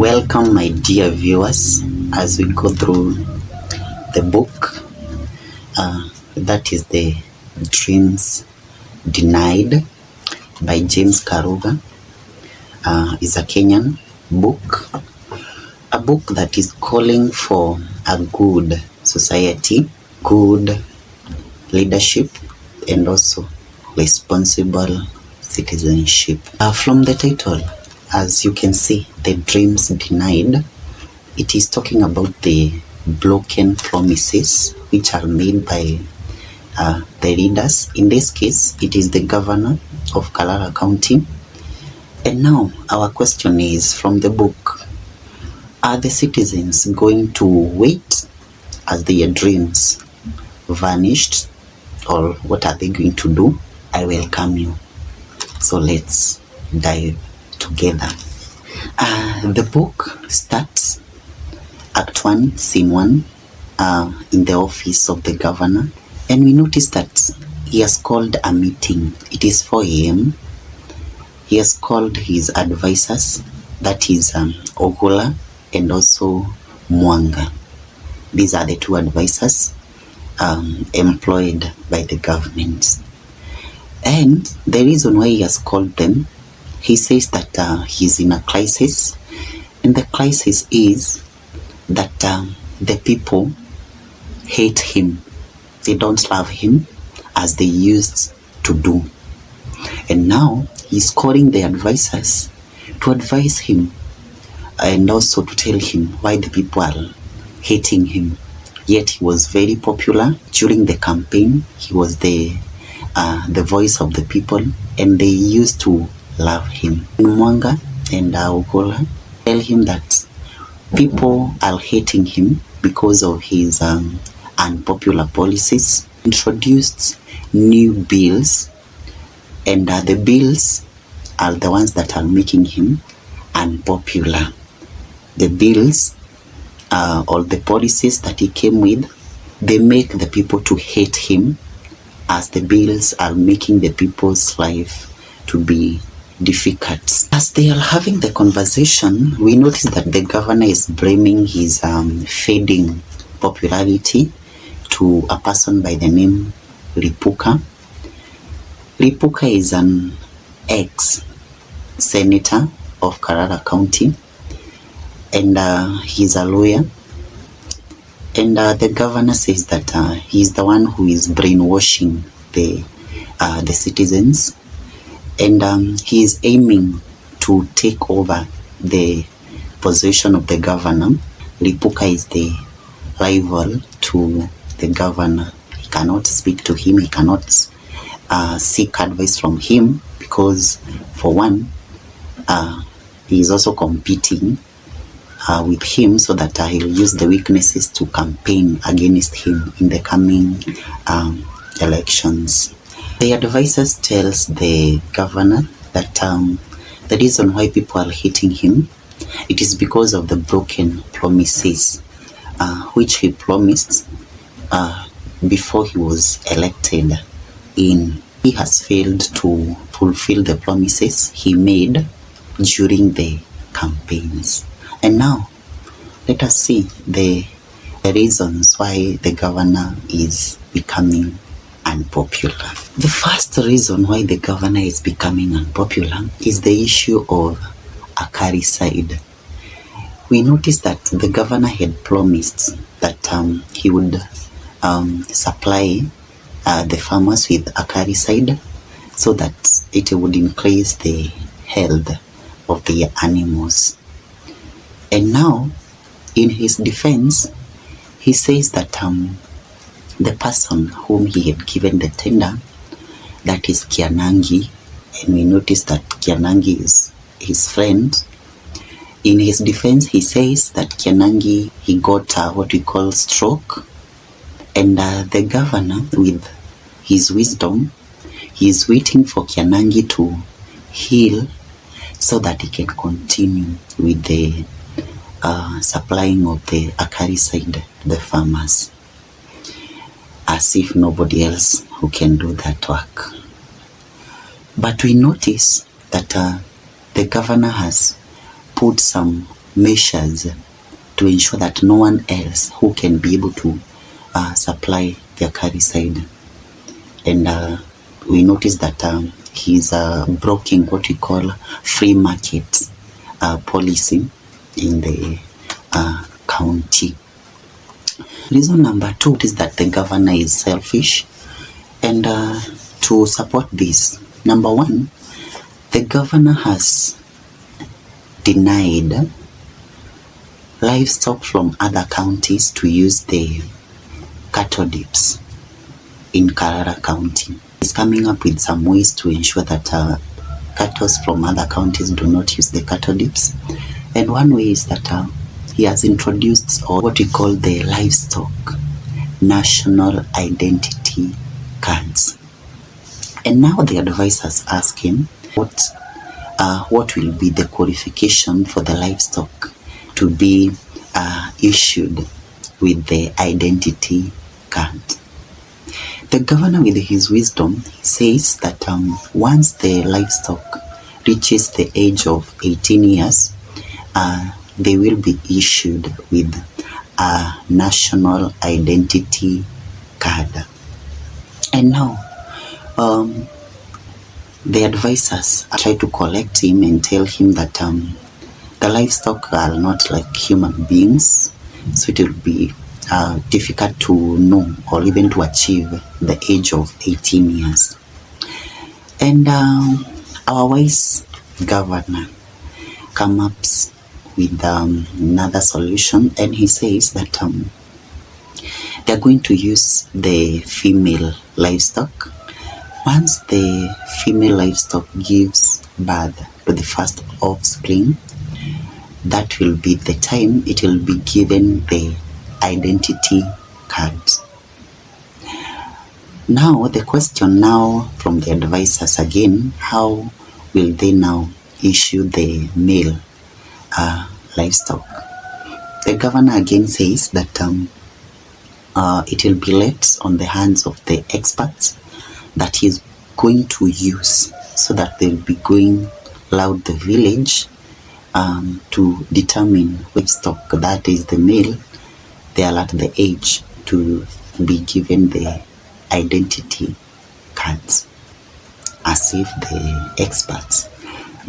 Welcome, my dear viewers, as we go through the book that is The Dreams Denied by James Karuga. Is a Kenyan book, a book that is calling for a good society, good leadership, and also responsible citizenship. From the title, as you can see, The Dreams Denied, it is talking about the broken promises which are made by the leaders. In this case, it is the governor of Kalara County. And now our question is from the book: are the citizens going to wait as their dreams vanished, or what are they going to do? I welcome you. So let's dive together. The book starts Act 1, Scene 1, in the office of the governor, and we notice that he has called a meeting. It is 4 a.m. He has called his advisors, that is Ogola and also Mwanga. These are the two advisors employed by the government. And the reason why he has called them, he says that he's in a crisis, and the crisis is that the people hate him. They don't love him as they used to do. And now he's calling the advisors to advise him and also to tell him why the people are hating him. Yet he was very popular during the campaign. He was the voice of the people, and they used to love him. Mwanga and Ogola tell him that people are hating him because of his unpopular policies. Introduced new bills, and the bills are the ones that are making him unpopular. The bills or the policies that he came with, they make the people to hate him, as the bills are making the people's life to be difficult. As they are having the conversation, we notice that the governor is blaming his fading popularity to a person by the name Lipuka. Lipuka is an ex-senator of Kalara County, and he's a lawyer. And the governor says that he's the one who is brainwashing the citizens, and he is aiming to take over the position of the governor. Lipuka is the rival to the governor. He cannot speak to him. He cannot seek advice from him because, for one, he is also competing with him, so that he'll use the weaknesses to campaign against him in the coming elections. The advisors tells the governor that the reason why people are hating him, it is because of the broken promises which he promised before he was elected in. He has failed to fulfill the promises he made during the campaigns. And now, let us see the reasons why the governor is becoming unpopular. The first reason why the governor is becoming unpopular is the issue of acaricide. We noticed that the governor had promised that he would supply the farmers with acaricide so that it would increase the health of the animals. And now, in his defense, he says that the person whom he had given the tender, that is Kianangi, and we notice that Kianangi is his friend. In his defense, he says that Kianangi, he got what we call stroke, and the governor, with his wisdom, he is waiting for Kianangi to heal so that he can continue with the supplying of the acaricide to the farmers, as if nobody else who can do that work. But we notice that the governor has put some measures to ensure that no one else who can be able to supply their curricide. And we noticed that he's broking what we call free market policy in the county. Reason number 2 is that the governor is selfish, and to support this, number 1, the governor has denied livestock from other counties to use the cattle dips in Karara County. He's coming up with some ways to ensure that cattle from other counties do not use the cattle dips. And one way is that he has introduced what we call the livestock national identity cards. And now the advisors ask him what will be the qualification for the livestock to be issued with the identity card. The governor, with his wisdom, says that once the livestock reaches the age of 18 years, they will be issued with a national identity card. And now, the advisors try to collect him and tell him that the livestock are not like human beings, so it will be difficult to know or even to achieve the age of 18 years. And our wise governor comes up with another solution, and he says that they're going to use the female livestock. Once the female livestock gives birth to the first offspring, that will be the time it will be given the identity card. Now the question now from the advisors again, how will they now issue the male livestock? The governor again says that it will be left on the hands of the experts that he's going to use, so that they'll be going round the village to determine which stock, that is the male, they are at the age to be given the identity cards, as if the experts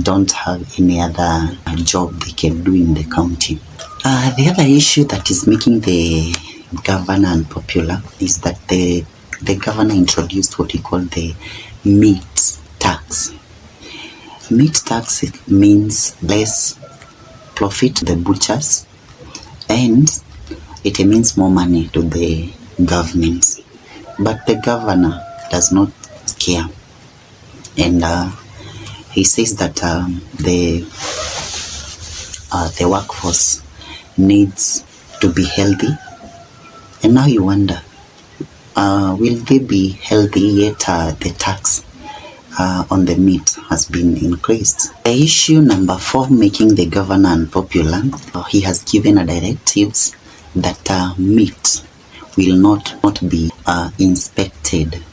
don't have any other job they can do in the county. The other issue that is making the governor unpopular is that the governor introduced what he called the meat tax. Meat tax means less profit to the butchers, and it means more money to the government. But the governor does not care, and he says that the workforce needs to be healthy. And now you wonder, will they be healthy yet the tax on the meat has been increased? The issue number 4 making the governor unpopular, he has given a directives that meat will not be inspected.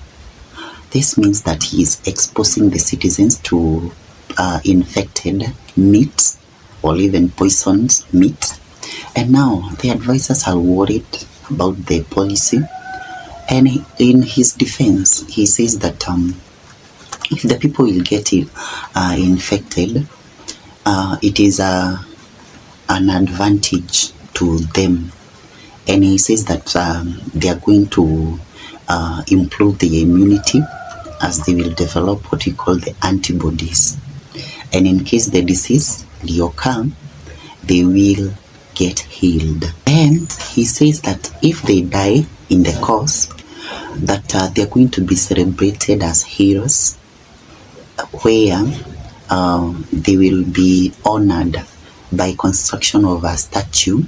This means that he is exposing the citizens to infected meat or even poisoned meat. And now the advisors are worried about the policy. And in his defense, he says that if the people will get infected, it is an advantage to them. And he says that they are going to improve the immunity, as they will develop what we call the antibodies. And in case the disease reoccur, they will get healed. And he says that if they die in the course, that they are going to be celebrated as heroes, where they will be honored by construction of a statue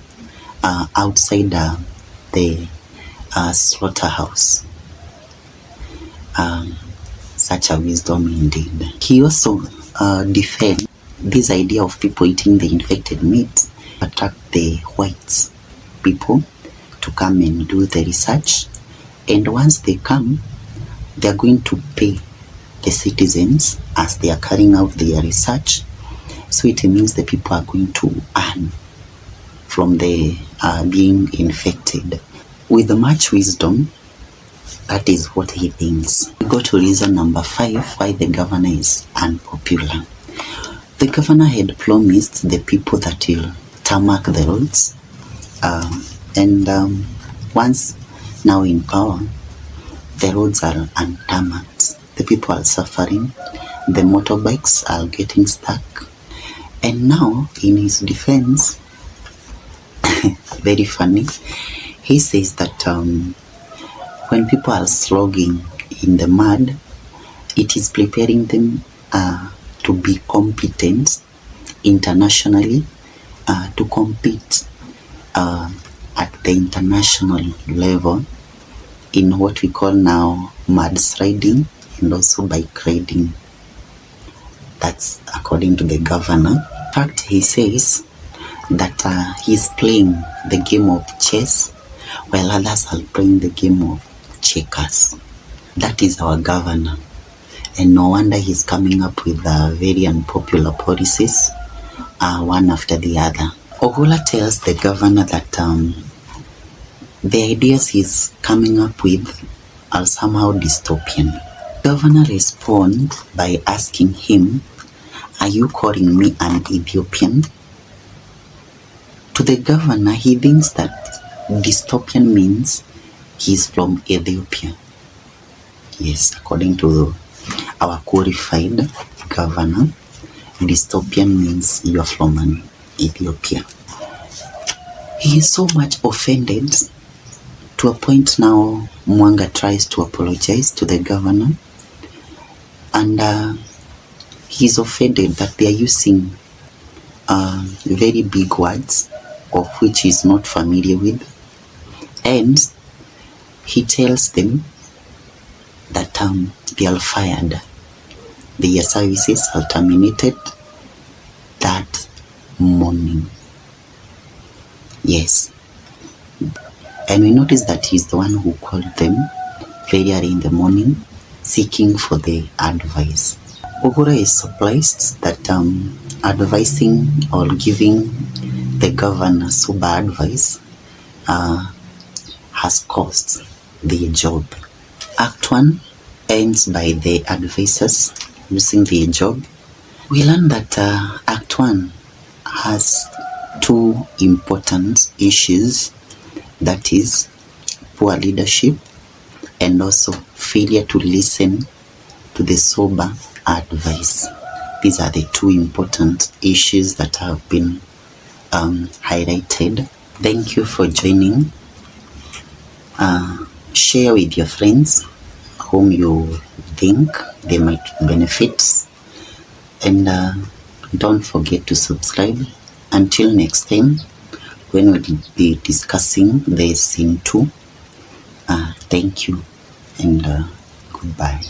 outside the slaughterhouse. Such a wisdom indeed. He also defends this idea of people eating the infected meat, attract the white people to come and do the research. And once they come, they are going to pay the citizens as they are carrying out their research. So it means the people are going to earn from the being infected. With much wisdom, that is what he thinks. We go to reason number 5 why the governor is unpopular. The governor had promised the people that he'll tarmac the roads, and once now in power, the roads are untarmacked. The people are suffering. The motorbikes are getting stuck. And now, in his defense, very funny, he says that when people are slogging in the mud, it is preparing them to be competent internationally, to compete at the international level in what we call now mudsliding and also bike riding. That's according to the governor. In fact, he says that he's playing the game of chess while others are playing the game of checkers. That is our governor. And no wonder he's coming up with very unpopular policies, one after the other. Ogolla tells the governor that the ideas he's coming up with are somehow dystopian. Governor responds by asking him, "Are you calling me an Ethiopian?" To the governor, he thinks that dystopian means he's from Ethiopia. Yes, according to our qualified governor, dystopian means you're from Ethiopia. He is so much offended to a point now Mwanga tries to apologize to the governor, and he's offended that they are using very big words of which he's not familiar with, and he tells them that they are fired. Their services are terminated that morning. Yes. And we notice that he's the one who called them very early in the morning seeking for the advice. Ogolla is surprised that advising or giving the governor so bad advice has cost the job. Act 1 ends by the advisors losing their job. We learn that Act 1 has 2 important issues, that is poor leadership and also failure to listen to the sober advice. These are the 2 important issues that have been highlighted. Thank you for joining. Share with your friends whom you think they might benefit, and don't forget to subscribe. Until next time, when we'll be discussing the scene 2. Thank you and goodbye.